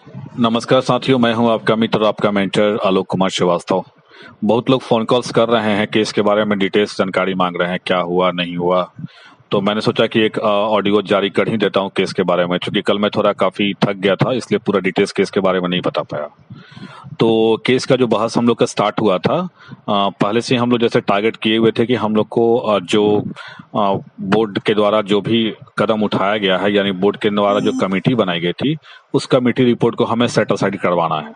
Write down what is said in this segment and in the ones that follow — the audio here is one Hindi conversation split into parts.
नमस्कार साथियों, मैं हूं आपका मित्र, आपका मेंटर आलोक कुमार श्रीवास्तव। बहुत लोग फोन कॉल्स कर रहे हैं, केस के बारे में डिटेल्स जानकारी मांग रहे हैं, क्या हुआ नहीं हुआ। तो मैंने सोचा कि एक ऑडियो जारी कर ही देता हूं केस के बारे में, क्योंकि कल मैं थोड़ा काफी थक गया था, इसलिए पूरा डिटेल्स केस के बारे में नहीं बता पाया। तो केस का जो बहस हम लोग का स्टार्ट हुआ था, पहले से हम लोग जैसे टारगेट किए हुए थे कि हम लोग को जो बोर्ड के द्वारा जो भी कदम उठाया गया है, यानी बोर्ड के द्वारा जो कमेटी बनाई गई थी, उस कमेटी रिपोर्ट को हमें सेट असाइड करवाना है।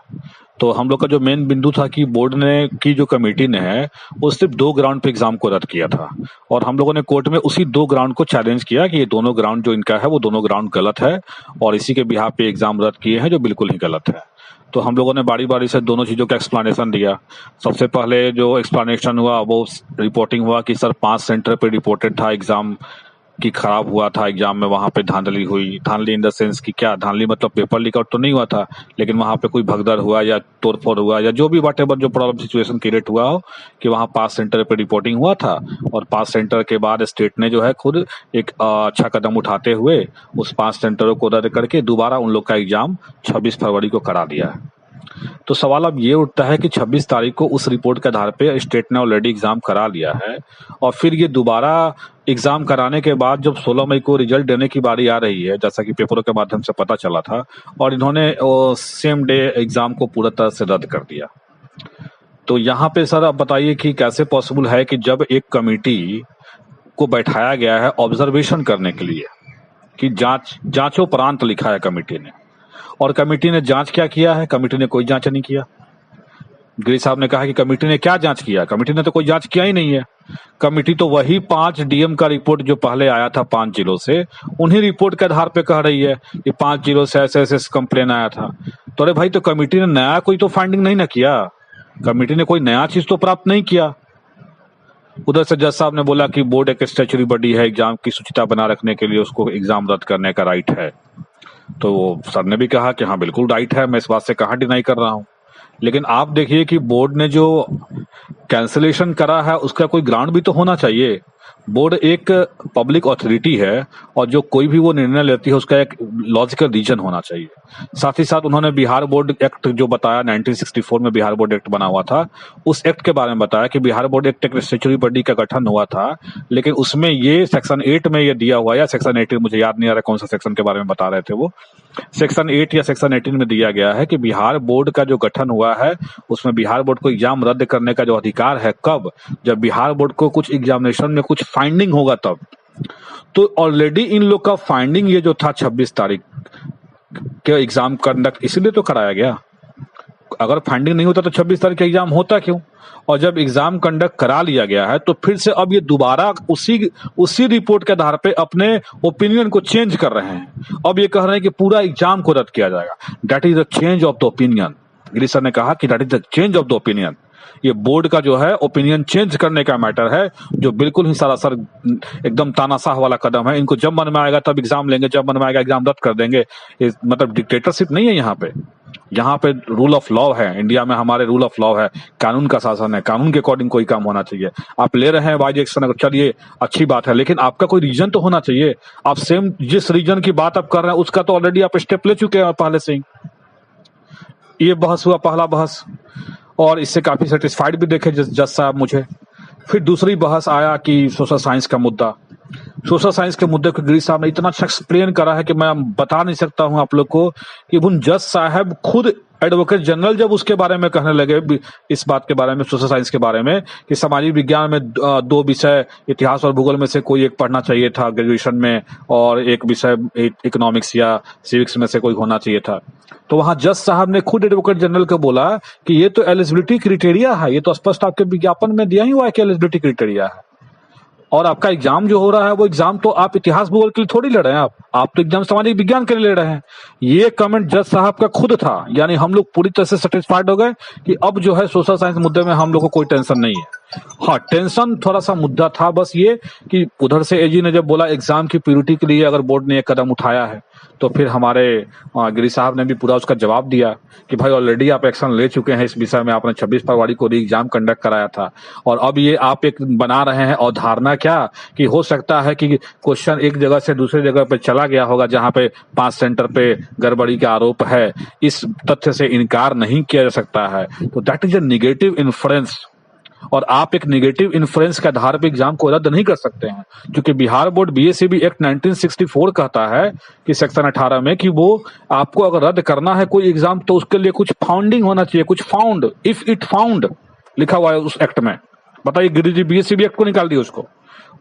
तो हम लोग का जो मेन बिंदु था कि बोर्ड ने की जो कमेटी ने है वो सिर्फ 2 ग्राउंड पे एग्जाम को रद्द किया था, और हम लोगों ने कोर्ट में उसी 2 ग्राउंड को चैलेंज किया कि ये दोनों ग्राउंड जो इनका है वो दोनों ग्राउंड गलत है, और इसी के बिहाफ पे एग्जाम रद्द किए हैं जो बिल्कुल ही गलत है। तो हम लोगों ने बारी बारी से दोनों चीजों का एक्सप्लेनेशन दिया। सबसे पहले जो एक्सप्लेनेशन हुआ वो रिपोर्टिंग हुआ कि सर 5 सेंटर पे रिपोर्टेड था एग्जाम की खराब हुआ था, एग्जाम में वहां पे धांधली हुई। धांधली इन द सेंस कि क्या धांधली, मतलब पेपर लीक आउट तो नहीं हुआ था, लेकिन वहां पे कोई भगदड़ हुआ या तोड़फोड़ हुआ या जो भी वाटेवर जो प्रॉब्लम सिचुएशन क्रिएट हुआ हो, कि वहां 5 सेंटर पे रिपोर्टिंग हुआ था, और 5 सेंटर के बाद स्टेट ने जो है खुद एक अच्छा कदम उठाते हुए उस 5 सेंटरों को रद्द करके दोबारा उन लोग का एग्जाम 26 फरवरी को करा दिया है। तो सवाल अब ये उठता है कि 26 तारीख को उस रिपोर्ट के आधार पे स्टेट ने ऑलरेडी एग्जाम करा लिया है, और फिर ये दोबारा एग्जाम कराने के बाद जब 16 मई को रिजल्ट देने की बारी आ रही है, जैसा कि पेपरों के माध्यम से पता चला था, और इन्होंने सेम डे एग्जाम को पूरा तरह से रद्द कर दिया। तो यहाँ पे सर आप बताइए कि कैसे पॉसिबल है कि जब एक कमेटी को बैठाया गया है ऑब्जर्वेशन करने के लिए, कि जांचोपरांत लिखा है कमेटी ने, और कमेटी ने जांच क्या किया है? कमेटी ने कोई जांच नहीं किया। गिरी साहब ने कहा कि कमेटी ने क्या जांच किया? कमेटी ने तो कोई जांच किया ही नहीं है। कमेटी तो वही 5 डीएम का रिपोर्ट जो पहले आया था 5 जिलों से, उन्हीं रिपोर्ट के आधार पे कह रही है कि 5 जिलों से ऐसे ऐसे कंप्लेन आया था। तो अरे भाई, तो कमेटी ने नया कोई तो फाइंडिंग नहीं ना किया, कमेटी ने कोई नया चीज तो प्राप्त नहीं किया। उधर से जज साहब ने बोला कि बोर्ड एक स्टैच्यूटरी बॉडी है, एग्जाम की शुचिता बना रखने के लिए उसको एग्जाम रद्द करने का राइट है। तो सर ने भी कहा कि हाँ बिल्कुल राइट है, मैं इस बात से कहाँ डिनाई कर रहा हूँ। लेकिन आप देखिए कि बोर्ड ने जो कैंसिलेशन करा है उसका कोई ग्राउंड भी तो होना चाहिए। बोर्ड एक पब्लिक अथॉरिटी है, और जो कोई भी वो निर्णय लेती है उसका एक लॉजिकल रीजन होना चाहिए। साथ ही साथ उन्होंने बिहार बोर्ड एक्ट जो बताया, 1964 में बिहार बोर्ड एक्ट बना हुआ था, उस एक्ट के बारे में बताया कि बिहार बोर्ड एक्ट एक स्टैट्यूटरी बॉडी का गठन हुआ था, लेकिन उसमें ये सेक्शन 8 में ये दिया हुआ, या सेक्शन 18, मुझे याद नहीं आ रहा कौन सा सेक्शन के बारे में बता रहे थे वो, सेक्शन 8 या सेक्शन 18 में दिया गया है कि बिहार बोर्ड का जो गठन हुआ है उसमें बिहार बोर्ड को एग्जाम रद्द करने का जो अधिकार है, कब? जब बिहार बोर्ड को कुछ एग्जामिनेशन में कुछ फाइंडिंग होगा तब। तो ऑलरेडी इन लोग का फाइंडिंग ये जो था 26 तारीख के एग्जाम कंडक्ट इसलिए तो कराया गया। अगर फाइंडिंग नहीं होता तो 26 तारीख का एग्जाम होता क्यों? और जब एग्जाम कंडक्ट करा लिया गया है तो फिर से अब ये दोबारा उसी रिपोर्ट के आधार पे अपने ओपिनियन को चेंज कर रहे हैं। अब ये कह रहे हैं कि पूरा एग्जाम को रद्द किया जाएगा। That is the change of the opinion. Giri sir ने कहा कि that is the change of the opinion. ये बोर्ड का जो है ओपिनियन चेंज करने का मैटर है, जो बिल्कुल ही सरासर एकदम तानाशाह वाला कदम है। इनको जब मन में आएगा तब एग्जाम लेंगे, जब मन में आएगा एग्जाम रद्द कर देंगे। मतलब डिक्टेटरशिप नहीं है यहाँ पे। यहाँ पे रूल ऑफ लॉ है। इंडिया में हमारे रूल ऑफ लॉ है, कानून का शासन है, कानून के अकॉर्डिंग कोई काम होना चाहिए। आप ले रहे हैं वाइज एक्शन, चलिए अच्छी बात है, लेकिन आपका कोई रीजन तो होना चाहिए। आप सेम जिस रीजन की बात आप कर रहे हैं उसका तो ऑलरेडी आप स्टेप ले चुके हैं पहले से ही। ये बहस हुआ पहला बहस, और इससे काफी सेटिस्फाइड भी देखे जज साहब मुझे। फिर दूसरी बहस आया कि सोशल साइंस का मुद्दा। सोशल साइंस के मुद्दे को गिरी साहब ने इतना अच्छा एक्सप्लेन करा है कि मैं बता नहीं सकता हूं आप लोग को, कि उन जज साहब खुद एडवोकेट जनरल जब उसके बारे में कहने लगे, इस बात के बारे में, सोशल साइंस के बारे में, कि सामाजिक विज्ञान में 2 विषय इतिहास और भूगोल में से कोई एक पढ़ना चाहिए था ग्रेजुएशन में, और एक विषय इकोनॉमिक्स या सिविक्स में से कोई होना चाहिए था। तो वहां जज साहब ने खुद एडवोकेट जनरल को बोला कि ये तो एलिजिबिलिटी क्राइटेरिया है, ये तो स्पष्ट आपके विज्ञापन में दिया ही हुआ है कि एलिजिबिलिटी क्राइटेरिया है, और आपका एग्जाम जो हो रहा है वो एग्जाम तो आप इतिहास भूगोल के लिए थोड़ी लड़ रहे हैं, आप तो एग्जाम सामाजिक विज्ञान के लिए लड़ रहे हैं। ये कमेंट जज साहब का खुद था। यानी हम लोग पूरी तरह से सेटिस्फाइड हो गए कि अब जो है सोशल साइंस मुद्दे में हम लोग को कोई टेंशन नहीं है। हाँ, टेंशन थोड़ा सा मुद्दा था बस ये कि उधर से एजी ने जब बोला एग्जाम की प्योरिटी के लिए अगर बोर्ड ने एक कदम उठाया है तो फिर हमारे गिरी साहब ने भी पूरा उसका जवाब दिया कि भाई ऑलरेडी आप एक्शन ले चुके हैं इस विषय में, आपने 26 फरवरी को री एग्जाम कंडक्ट कराया था और अब ये आप एक बना रहे हैं अवधारणा क्या कि हो सकता है कि क्वेश्चन एक जगह से दूसरी जगह पे चला गया होगा जहां पे 5 सेंटर पे गड़बड़ी का आरोप है। इस तथ्य से इनकार नहीं किया जा सकता है। तो that is a negative influence और आप एक निगेटिव इन्फ्लुएंस के आधार पर एग्जाम को रद्द नहीं कर सकते हैं, क्योंकि बिहार बोर्ड बीएसईबी एक्ट 1964 कहता है कि सेक्शन 18 में कि वो आपको अगर रद्द करना है कोई एग्जाम तो उसके लिए कुछ फाउंडिंग होना चाहिए, कुछ फाउंड, इफ इट फाउंड लिखा हुआ है उस एक्ट में। बताइए, गिरिजी जी बीएसईबी एक्ट को निकाल दिया, उसको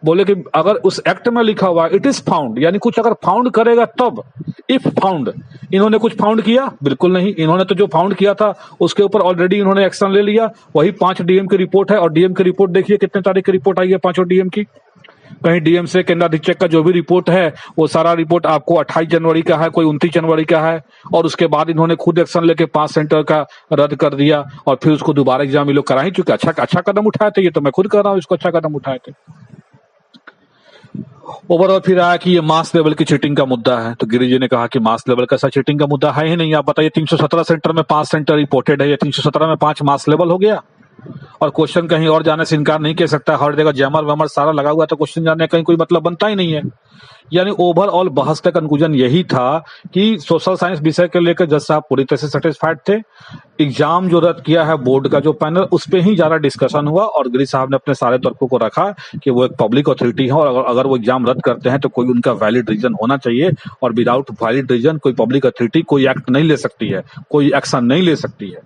बोले कि अगर उस एक्ट में लिखा हुआ इट इज फाउंड, यानी कुछ अगर फाउंड करेगा तब, इफ फाउंड। इन्होंने कुछ फाउंड किया? बिल्कुल नहीं। इन्होंने तो जो फाउंड किया था उसके ऊपर ऑलरेडी इन्होंने एक्शन ले लिया। वही 5 डीएम की रिपोर्ट है और डीएम की रिपोर्ट देखिए कितने तारीख की रिपोर्ट आई है 5 डीएम की। कहीं डीएम से केंद्राधीक्षक का जो भी रिपोर्ट है वो सारा रिपोर्ट आपको 28 जनवरी का है, कोई 29 जनवरी का है, और उसके बाद इन्होंने खुद एक्शन लेके 5 सेंटर का रद्द कर दिया और फिर उसको दोबारा एग्जाम ये लोग करा ही चुके। अच्छा कदम उठाए थे, ये तो मैं खुद कर रहा हूँ, इसको अच्छा कदम उठाए थे। ओवरऑल फिर आया कि ये मास लेवल की चीटिंग का मुद्दा है, तो गिरिजी ने कहा कि मास लेवल का ऐसा चीटिंग का मुद्दा है ही नहीं। आप बताइए, 317 सेंटर में 5 सेंटर रिपोर्टेड है, ये 317 में 5 मास लेवल हो गया और क्वेश्चन कहीं और जाने से इनकार नहीं कर सकता। हर जगह जैमर वैमर सारा लगा हुआ है तो क्वेश्चन जाने का कहीं कोई मतलब बनता ही नहीं है। यानी ओवरऑल बहस का कंक्लूजन यही था कि सोशल साइंस विषय के लेकर जज साहब पूरी तरह से सेटिस्फाइड थे। एग्जाम जो रद्द किया है बोर्ड का जो पैनल, उस पे ही ज्यादा डिस्कशन हुआ और गिरी साहब ने अपने सारे तर्कों को रखा कि वो एक पब्लिक अथॉरिटी है और अगर वो एग्जाम रद्द करते हैं तो कोई उनका वैलिड रीजन होना चाहिए और विदाउट वैलिड रीजन कोई पब्लिक अथॉरिटी कोई एक्ट नहीं ले सकती है, कोई एक्शन नहीं ले सकती है।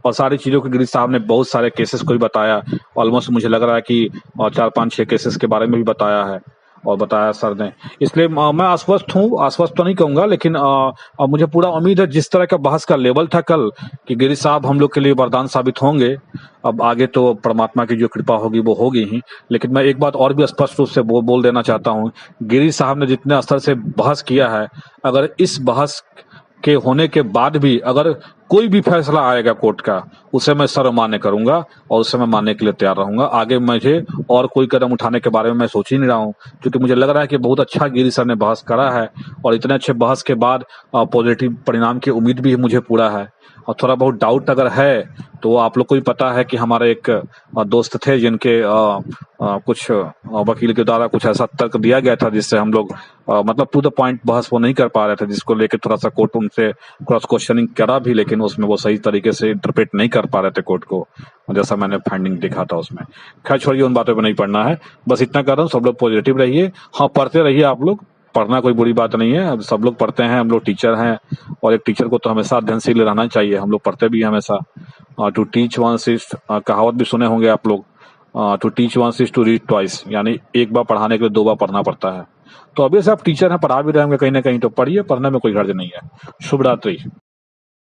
और सारी चीजों के गिरी साहब ने बहुत सारे केसेस को भी बताया। ऑलमोस्ट मुझे लग रहा है कि 4-5-6 केसेस के बारे में भी बताया है और बताया सर ने। इसलिए मैं आश्वस्त हूँ, आश्वस्त तो नहीं कहूंगा, लेकिन मुझे पूरा उम्मीद है जिस तरह का बहस का लेवल था कल कि गिरी साहब हम लोग के लिए वरदान साबित होंगे। अब आगे तो परमात्मा की जो कृपा होगी वो होगी ही, लेकिन मैं एक बात और भी स्पष्ट रूप से बोल देना चाहता हूँ। गिरी साहब ने जितने स्तर से बहस किया है, अगर इस बहस के होने के बाद भी अगर कोई भी फैसला आएगा कोर्ट का, उसे मैं सर्वमान्य करूंगा और उसे मैं मानने के लिए तैयार रहूंगा। आगे मुझे और कोई कदम उठाने के बारे में मैं सोच ही नहीं रहा हूं, क्योंकि मुझे लग रहा है कि बहुत अच्छा गिरी सर ने बहस करा है और इतने अच्छे बहस के बाद पॉजिटिव परिणाम की उम्मीद भी मुझे पूरा है। और थोड़ा बहुत डाउट अगर है तो आप लोग को भी पता है कि हमारे एक दोस्त थे जिनके कुछ वकील के द्वारा कुछ ऐसा तर्क दिया गया था जिससे हम लोग मतलब टू द पॉइंट बहस वो नहीं कर पा रहे थे, जिसको लेके थोड़ा सा कोर्ट उनसे क्रॉस क्वेश्चनिंग करा भी, लेकिन उसमें वो सही तरीके से इंटरप्रेट नहीं कर पा रहे थे कोर्ट को, जैसा मैंने फाइंडिंग देखा था उसमें। खैर छोड़िए, उन बातों पर नहीं पढ़ना है, बस इतना कर रहा हूँ, सब लोग पॉजिटिव रहिए। हाँ, पढ़ते रहिए आप लोग, पढ़ना कोई बुरी बात नहीं है, सब लोग पढ़ते हैं, हम लोग टीचर हैं और एक टीचर को तो हमेशा अध्ययनशील रहना चाहिए। हम लोग पढ़ते भी हैं हमेशा। टू टीच वंस इज, कहावत भी सुने होंगे आप लोग, to teach once is to read twice, यानी एक बार पढ़ाने के लिए 2 बार पढ़ना पड़ता है। तो अभी से आप टीचर हैं, पढ़ा भी रहे होंगे कहीं ना कहीं, तो पढ़िए, पढ़ने में कोई हर्ज नहीं है। शुभ रात्रि।